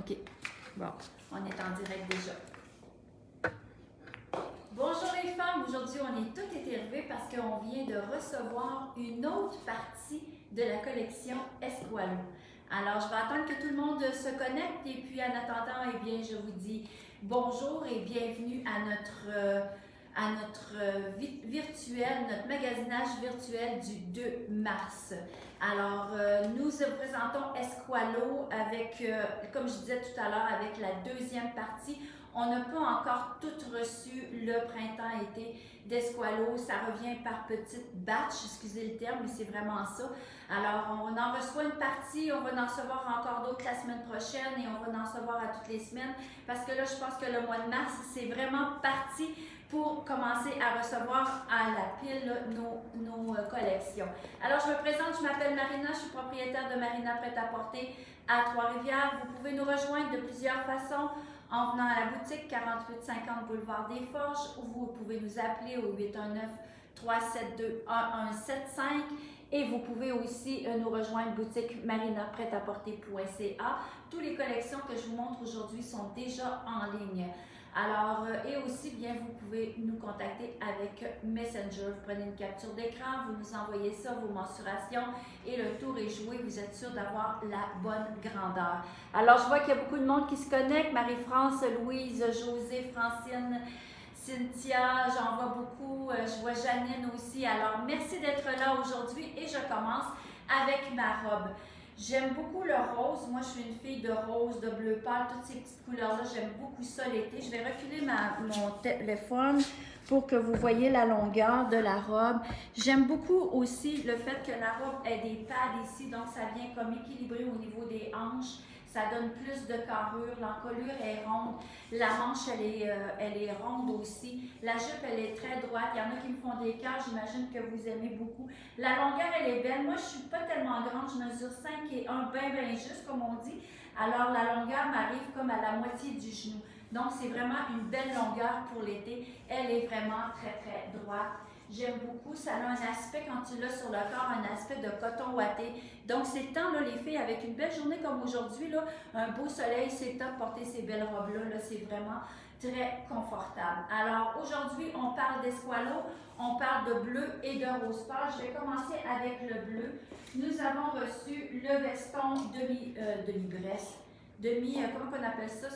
OK. Bon, on est en direct déjà. Bonjour les femmes, aujourd'hui on est toutes énervées parce qu'on vient de recevoir une autre partie de la collection Esqualo. Alors je vais attendre que tout le monde se connecte et puis en attendant, eh bien, je vous dis bonjour et bienvenue à notre virtuel, notre magasinage virtuel du 2 mars. Alors, nous présentons Esqualo avec, comme je disais tout à l'heure, avec la deuxième partie. On n'a pas encore tout reçu le printemps-été d'Esqualo. Ça revient par petites batches, excusez le terme, mais c'est vraiment ça. Alors, on en reçoit une partie, on va en recevoir encore d'autres la semaine prochaine et on va en recevoir à toutes les semaines parce que là, je pense que le mois de mars, c'est vraiment parti pour commencer à recevoir à la pile nos collections. Alors, je me présente, je m'appelle Marina, je suis propriétaire de Marina Prêt-à-Porter à Trois-Rivières. Vous pouvez nous rejoindre de plusieurs façons en venant à la boutique 4850 Boulevard des Forges ou vous pouvez nous appeler au 819-372-1175 et vous pouvez aussi nous rejoindre boutique marinaprêtaporter.ca. Toutes les collections que je vous montre aujourd'hui sont déjà en ligne. Alors, et aussi, bien, vous pouvez nous contacter avec Messenger. Vous prenez une capture d'écran, vous nous envoyez ça, vos mensurations, et le tour est joué. Vous êtes sûr d'avoir la bonne grandeur. Alors, je vois qu'il y a beaucoup de monde qui se connecte. Marie-France, Louise, José, Francine, Cynthia, j'en vois beaucoup. Je vois Janine aussi. Alors, merci d'être là aujourd'hui et je commence avec ma robe. J'aime beaucoup le rose. Moi, je suis une fille de rose, de bleu pâle, toutes ces petites couleurs-là. J'aime beaucoup ça l'été. Je vais reculer mon téléphone pour que vous voyez la longueur de la robe. J'aime beaucoup aussi le fait que la robe ait des pads ici, donc ça vient comme équilibrer au niveau des hanches. Ça donne plus de carrure. L'encolure est ronde. La manche, elle est ronde aussi. La jupe, elle est très droite. Il y en a qui me font des cœurs. J'imagine que vous aimez beaucoup. La longueur, elle est belle. Moi, je ne suis pas tellement grande. Je mesure 5 et 1, bien juste, comme on dit. Alors, la longueur m'arrive comme à la moitié du genou. Donc, c'est vraiment une belle longueur pour l'été. Elle est vraiment très, très droite. J'aime beaucoup, ça a un aspect, quand tu l'as sur le corps, un aspect de coton ouaté. Donc, c'est le temps, là, les filles, avec une belle journée comme aujourd'hui, là, un beau soleil, c'est top porter ces belles robes-là. Là, c'est vraiment très confortable. Alors, aujourd'hui, on parle d'Esqualo, on parle de bleu et de rose pâle. Je vais commencer avec le bleu. Nous avons reçu le veston demi-bresse, comment on appelle ça?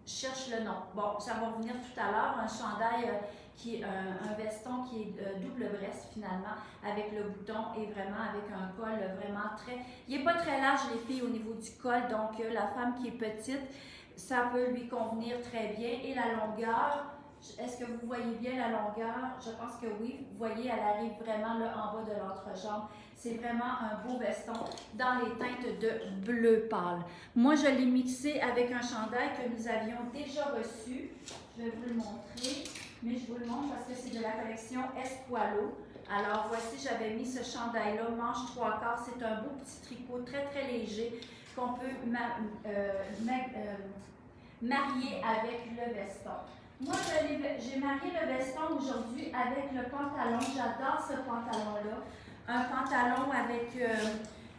Je cherche le nom. Bon, ça va revenir tout à l'heure. Un chandail qui est un veston qui est double bresse finalement, avec le bouton et vraiment avec un col vraiment très... Il n'est pas très large les filles au niveau du col, donc la femme qui est petite, ça peut lui convenir très bien. Et la longueur, est-ce que vous voyez bien la longueur? Je pense que oui. Vous voyez, elle arrive vraiment là en bas de l'entrejambe. C'est vraiment un beau veston dans les teintes de bleu pâle. Moi, je l'ai mixé avec un chandail que nous avions déjà reçu. Je vais vous le montrer, mais je vous le montre parce que c'est de la collection Esqualo. Alors, voici, j'avais mis ce chandail-là, manche 3/4. C'est un beau petit tricot très, très léger qu'on peut marier avec le veston. Moi, j'ai marié le veston aujourd'hui avec le pantalon. J'adore ce pantalon-là. Un pantalon avec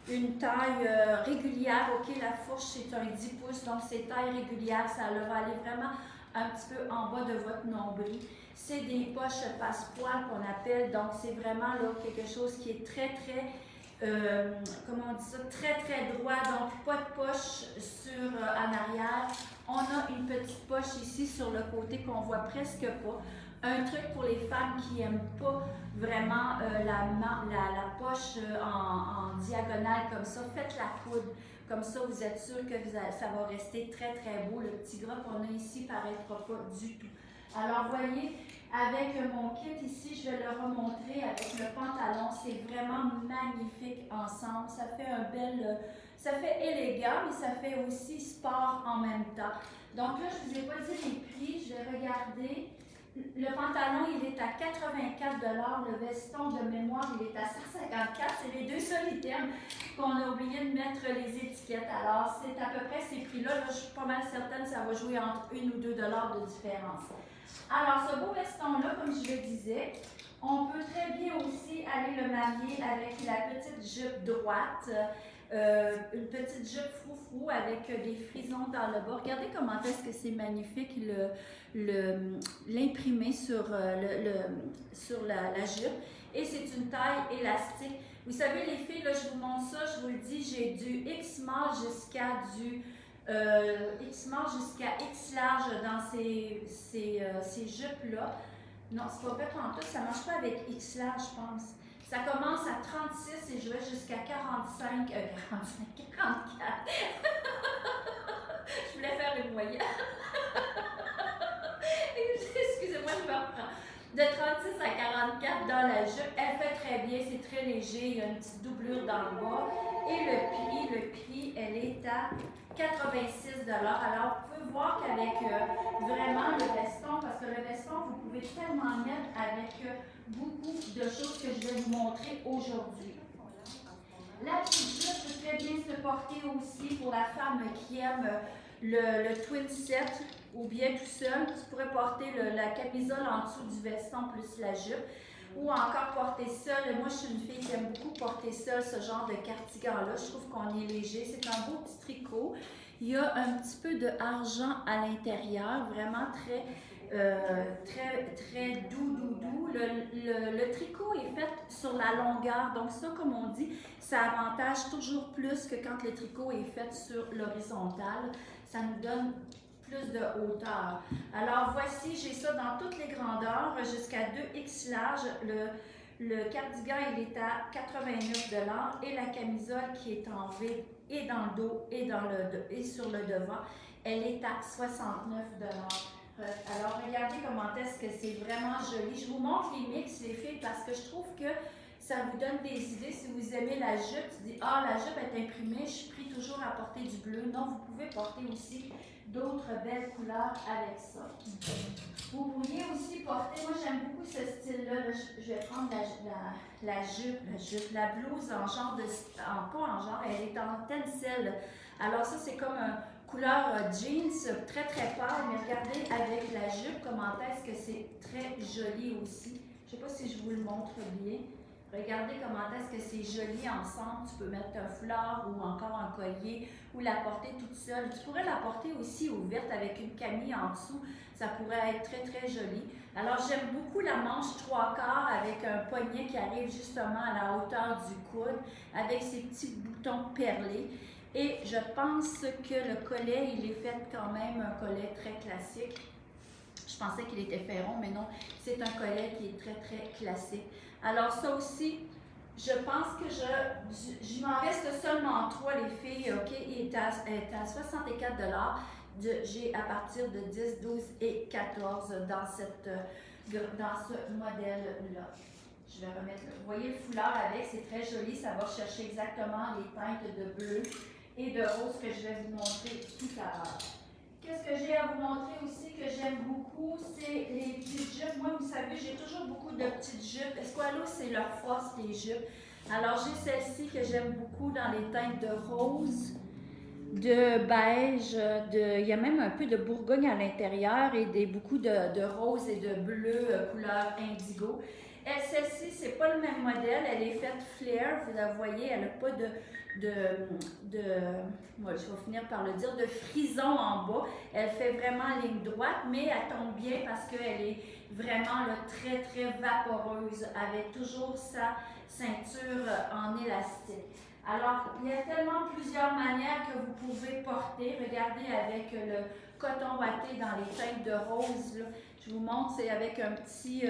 une taille régulière. OK, la fourche, c'est un 10 pouces, donc c'est taille régulière. Ça va aller vraiment un petit peu en bas de votre nombril. C'est des poches passe-poil qu'on appelle. Donc, c'est vraiment là quelque chose qui est très, très... comment on dit ça, très très droit, donc pas de poche en arrière. On a une petite poche ici sur le côté qu'on voit presque pas. Un truc pour les femmes qui n'aiment pas vraiment la poche en diagonale comme ça, faites la coude. Comme ça, vous êtes sûr que ça va rester très très beau. Le petit gras qu'on a ici ne paraîtra pas du tout. Alors, voyez, avec mon kit ici, je vais le remontrer avec le pantalon. C'est vraiment magnifique ensemble. Ça fait un bel... ça fait élégant, mais ça fait aussi sport en même temps. Donc là, je ne vous ai pas dit les prix. Je vais regarder. Le pantalon, il est à 84 $. Le veston de mémoire, il est à 154 $. C'est les deux seuls items qu'on a oublié de mettre les étiquettes. Alors, c'est à peu près ces prix-là. Là, je suis pas mal certaine que ça va jouer entre 1 ou 2 $ de différence. Alors, ce beau veston-là, comme je le disais, on peut très bien aussi aller le marier avec la petite jupe droite. une petite jupe froufrou avec des frisons dans le bas. Regardez comment est-ce que c'est magnifique l'imprimé sur, sur la jupe. Et c'est une taille élastique. Vous savez les filles, là, je vous montre ça, je vous le dis, j'ai du X small jusqu'à du X small jusqu'à X large dans ces jupes-là. Non, c'est pas fait en tout, ça marche pas avec X large, je pense. Ça commence à 36 et je vais jusqu'à 45, 44. Je voulais faire une moyenne. Excusez-moi, je me reprends. De 36 à 44 dans la jupe, elle fait très bien, c'est très léger, il y a une petite doublure dans le bas. Et le prix, elle est à 86 $. Alors, vous pouvez voir qu'avec vraiment le veston, parce que le veston, vous pouvez tellement mettre avec beaucoup de choses que je vais vous montrer aujourd'hui. La petite jupe peut très bien se porter aussi pour la femme qui aime le twin set ou bien tout seul. Tu pourrais porter la camisole en dessous du veston plus la jupe. Ou encore porter seul. Moi, je suis une fille qui aime beaucoup porter seul ce genre de cardigan-là. Je trouve qu'on est léger. C'est un beau petit tricot. Il y a un petit peu d'argent à l'intérieur, vraiment très doux. Le tricot est fait sur la longueur. Donc ça, comme on dit, ça avantage toujours plus que quand le tricot est fait sur l'horizontale. Ça nous donne plus de hauteur. Alors voici, j'ai ça dans toutes les grandeurs jusqu'à 2X large. Le cardigan, il est à 89 $ et la camisole qui est en V et dans le dos et sur le devant, elle est à 69 $. Alors regardez comment est-ce que c'est vraiment joli. Je vous montre les mix, les filles, parce que je trouve que ça vous donne des idées. Si vous aimez la jupe, tu dis « Ah, la jupe est imprimée, je suis pris toujours à porter du bleu. » Non, vous pouvez porter aussi d'autres belles couleurs avec ça. Vous pourriez aussi porter, moi j'aime beaucoup ce style-là, je vais prendre la blouse en genre pas en genre, elle est en tencel. Alors ça c'est comme une couleur jeans, très pâle, mais regardez avec la jupe comment est-ce que c'est très joli aussi. Je ne sais pas si je vous le montre bien. Regardez comment est-ce que c'est joli ensemble. Tu peux mettre un foulard ou encore un collier ou la porter toute seule. Tu pourrais la porter aussi ouverte avec une camille en dessous. Ça pourrait être très joli. Alors, j'aime beaucoup la manche 3/4 avec un poignet qui arrive justement à la hauteur du coude avec ses petits boutons perlés. Et je pense que le collet, il est fait quand même un collet très classique. Je pensais qu'il était ferron, mais non, c'est un collet qui est très classique. Alors ça aussi, je pense que je m'en reste seulement 3 les filles, ok? Il est à 64 $. J'ai à partir de 10, 12 et 14 dans ce modèle-là. Je vais remettre, vous voyez le foulard avec, c'est très joli, ça va chercher exactement les teintes de bleu et de rose que je vais vous montrer tout à l'heure. Qu'est-ce que j'ai à vous montrer aussi que j'aime beaucoup, c'est les petites jupes. Moi, vous savez, j'ai toujours beaucoup de petites jupes. Esqualo, c'est leur force, les jupes. Alors, j'ai celle-ci que j'aime beaucoup dans les teintes de rose, de beige, il y a même un peu de bourgogne à l'intérieur et beaucoup de rose et de bleu couleur indigo. Celle-ci, c'est pas le même modèle, elle est faite flare, vous la voyez, elle n'a pas moi je vais finir par le dire, de frison en bas. Elle fait vraiment ligne droite, mais elle tombe bien parce qu'elle est vraiment là, très vaporeuse, avec toujours sa ceinture en élastique. Alors, il y a tellement plusieurs manières que vous pouvez porter. Regardez avec le coton ouaté dans les teintes de rose, là. Je vous montre, c'est avec un petit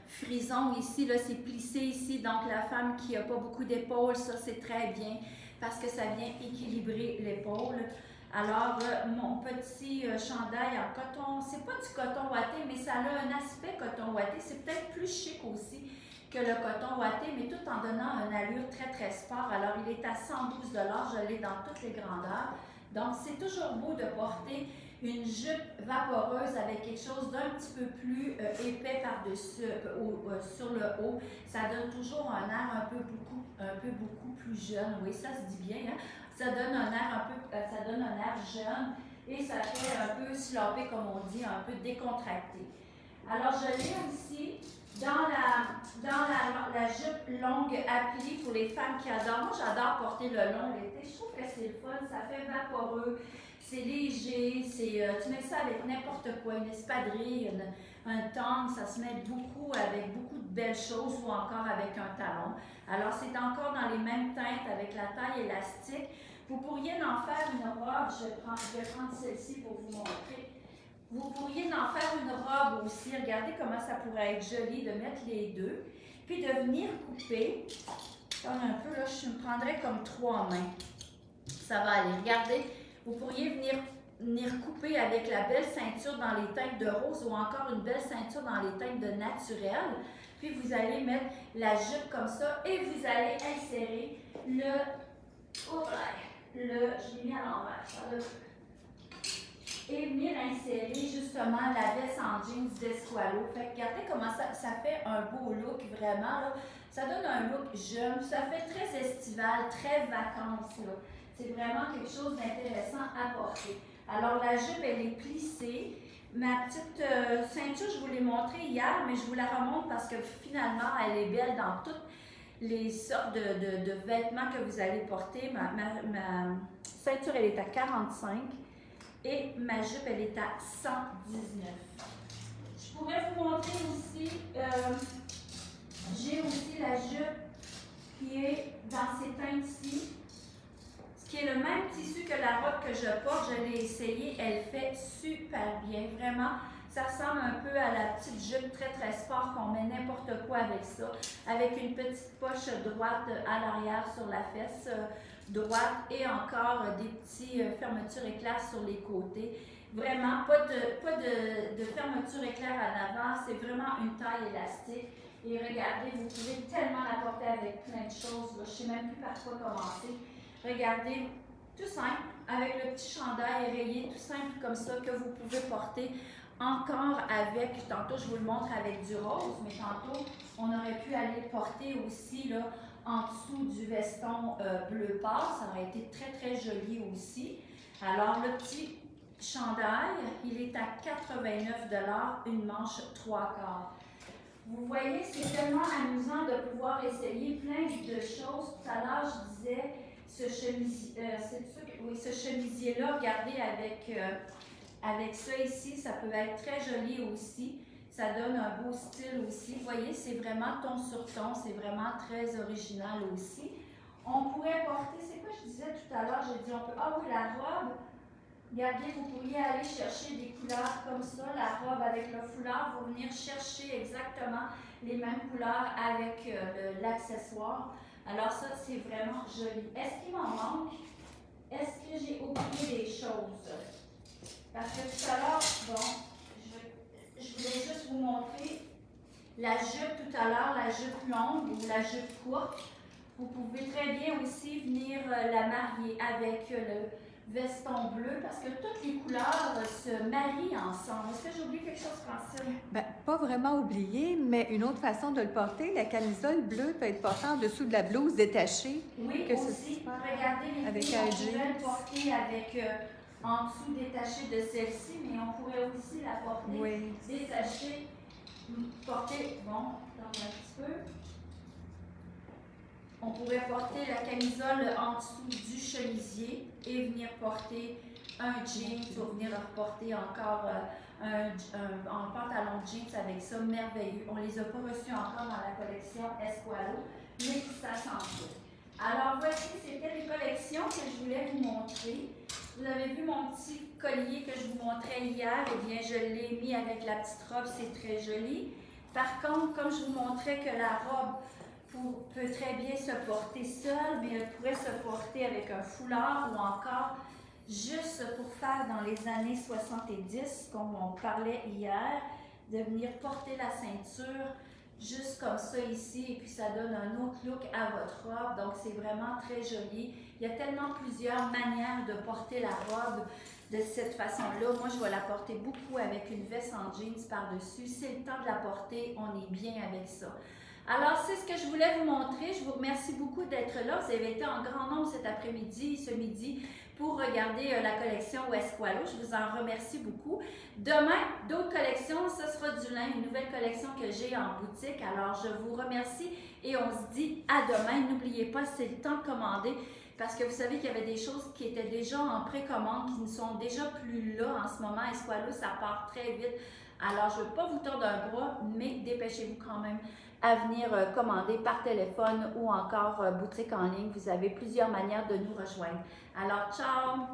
frison ici, là, c'est plissé ici, donc la femme qui n'a pas beaucoup d'épaules, ça c'est très bien parce que ça vient équilibrer l'épaule. Alors, mon petit chandail en coton, c'est pas du coton ouaté, mais ça a un aspect coton ouaté, c'est peut-être plus chic aussi que le coton ouaté, mais tout en donnant une allure très sport. Alors, il est à 112 $, je l'ai dans toutes les grandeurs. Donc, c'est toujours beau de porter une jupe vaporeuse avec quelque chose d'un petit peu plus épais par-dessus, sur le haut. Ça donne toujours un air un peu beaucoup plus jeune. Oui, ça se dit bien, hein? Ça donne un air jeune et ça fait un peu slopé, comme on dit, un peu décontracté. Alors, je l'ai aussi dans la jupe longue à plis pour les femmes qui adorent. Moi, j'adore porter le long l'été. Je trouve que c'est le fun, ça fait vaporeux, c'est léger, tu mets ça avec n'importe quoi, une espadrille, un tong, ça se met beaucoup avec beaucoup de belles choses ou encore avec un talon. Alors, c'est encore dans les mêmes teintes avec la taille élastique. Vous pourriez en faire une robe, je vais prendre celle-ci pour vous montrer. Vous pourriez en faire une robe aussi. Regardez comment ça pourrait être joli de mettre les deux. Puis de venir couper, comme un peu, là, je me prendrais comme 3 mains. Ça va aller. Regardez, vous pourriez venir couper avec la belle ceinture dans les teintes de rose ou encore une belle ceinture dans les teintes de naturel. Puis vous allez mettre la jupe comme ça et vous allez insérer je l'ai mis à l'envers, et venir insérer justement la veste en jeans d'Esqualo. Fait que regardez comment ça fait un beau look vraiment. Là. Ça donne un look jeune, ça fait très estival, très vacances. C'est vraiment quelque chose d'intéressant à porter. Alors la jupe, elle est plissée. Ma petite ceinture, je vous l'ai montrée hier, mais je vous la remonte parce que finalement, elle est belle dans toutes les sortes de vêtements que vous allez porter. Ma ceinture, elle est à 45 et ma jupe, elle est à 119. Je pourrais vous montrer aussi, j'ai aussi la jupe qui est dans ces teintes-ci, qui est le même tissu que la robe que je porte. Je l'ai essayée, elle fait super bien, vraiment. Ça ressemble un peu à la petite jupe très très sport qu'on met n'importe quoi avec ça, avec une petite poche droite à l'arrière sur la fesse droite et encore des petits fermetures éclairs sur les côtés. Vraiment, pas de fermeture éclair en avant, c'est vraiment une taille élastique. Et regardez, vous pouvez tellement la porter avec plein de choses. Là. Je ne sais même plus par quoi commencer. Regardez, tout simple, avec le petit chandail rayé, tout simple comme ça, que vous pouvez porter encore avec, tantôt je vous le montre avec du rose, mais tantôt on aurait pu aller porter aussi là, en dessous du veston bleu pâle, ça aurait été très très joli aussi. Alors le petit chandail, il est à 89 $, une manche 3/4. Vous voyez, c'est tellement amusant de pouvoir essayer plein de choses. Tout à l'heure, je disais, ce chemisier-là, regardez, avec ça ici, ça peut être très joli aussi. Ça donne un beau style aussi. Vous voyez, c'est vraiment ton sur ton, c'est vraiment très original aussi. On pourrait porter, c'est quoi je disais tout à l'heure, j'ai dit on peut, ah oui, la robe. Regardez, vous pourriez aller chercher des couleurs comme ça, la robe avec le foulard, vous venir chercher exactement les mêmes couleurs avec l'accessoire. Alors ça, c'est vraiment joli. Est-ce qu'il m'en manque? Est-ce que j'ai oublié des choses? Parce que tout à l'heure, bon, je voulais juste vous montrer la jupe tout à l'heure, la jupe longue ou la jupe courte. Vous pouvez très bien aussi venir la marier avec le veston bleu parce que toutes les couleurs se marient ensemble. Est-ce que j'ai oublié quelque chose, Francine? Bien, pas vraiment oublié, mais une autre façon de le porter, la camisole bleue peut être portée en dessous de la blouse détachée. Oui, que aussi. Regardez, les avec filles, un on pourrait jeans. le porter avec en dessous détaché de celle-ci, mais on pourrait aussi la porter détachée. Porter, bon, attends un petit peu. On pourrait porter la camisole en dessous du chemisier et venir porter un jean ou venir porter encore un pantalon jeans avec ça, merveilleux. On ne les a pas reçus encore dans la collection Esqualo, mais ça s'en fait. Alors voici, c'était les collections que je voulais vous montrer. Vous avez vu mon petit collier que je vous montrais hier, eh bien je l'ai mis avec la petite robe, c'est très joli. Par contre, comme je vous montrais que la robe peut très bien se porter seule, mais elle pourrait se porter avec un foulard ou encore juste pour faire dans les années 70, comme on parlait hier, de venir porter la ceinture juste comme ça ici, et puis ça donne un autre look à votre robe, donc c'est vraiment très joli. Il y a tellement plusieurs manières de porter la robe de cette façon-là. Moi, je vais la porter beaucoup avec une veste en jeans par-dessus. C'est le temps de la porter, on est bien avec ça. Alors, c'est ce que je voulais vous montrer. Je vous remercie beaucoup d'être là. Vous avez été en grand nombre cet après-midi, ce midi, pour regarder la collection Esqualo. Je vous en remercie beaucoup. Demain, d'autres collections, ce sera du lin, une nouvelle collection que j'ai en boutique. Alors, je vous remercie et on se dit à demain. N'oubliez pas, c'est le temps de commander parce que vous savez qu'il y avait des choses qui étaient déjà en précommande, qui ne sont déjà plus là en ce moment. Esqualo, ça part très vite. Alors, je ne veux pas vous tordre un bras, mais dépêchez-vous quand même à venir commander par téléphone ou encore boutique en ligne. Vous avez plusieurs manières de nous rejoindre. Alors, ciao!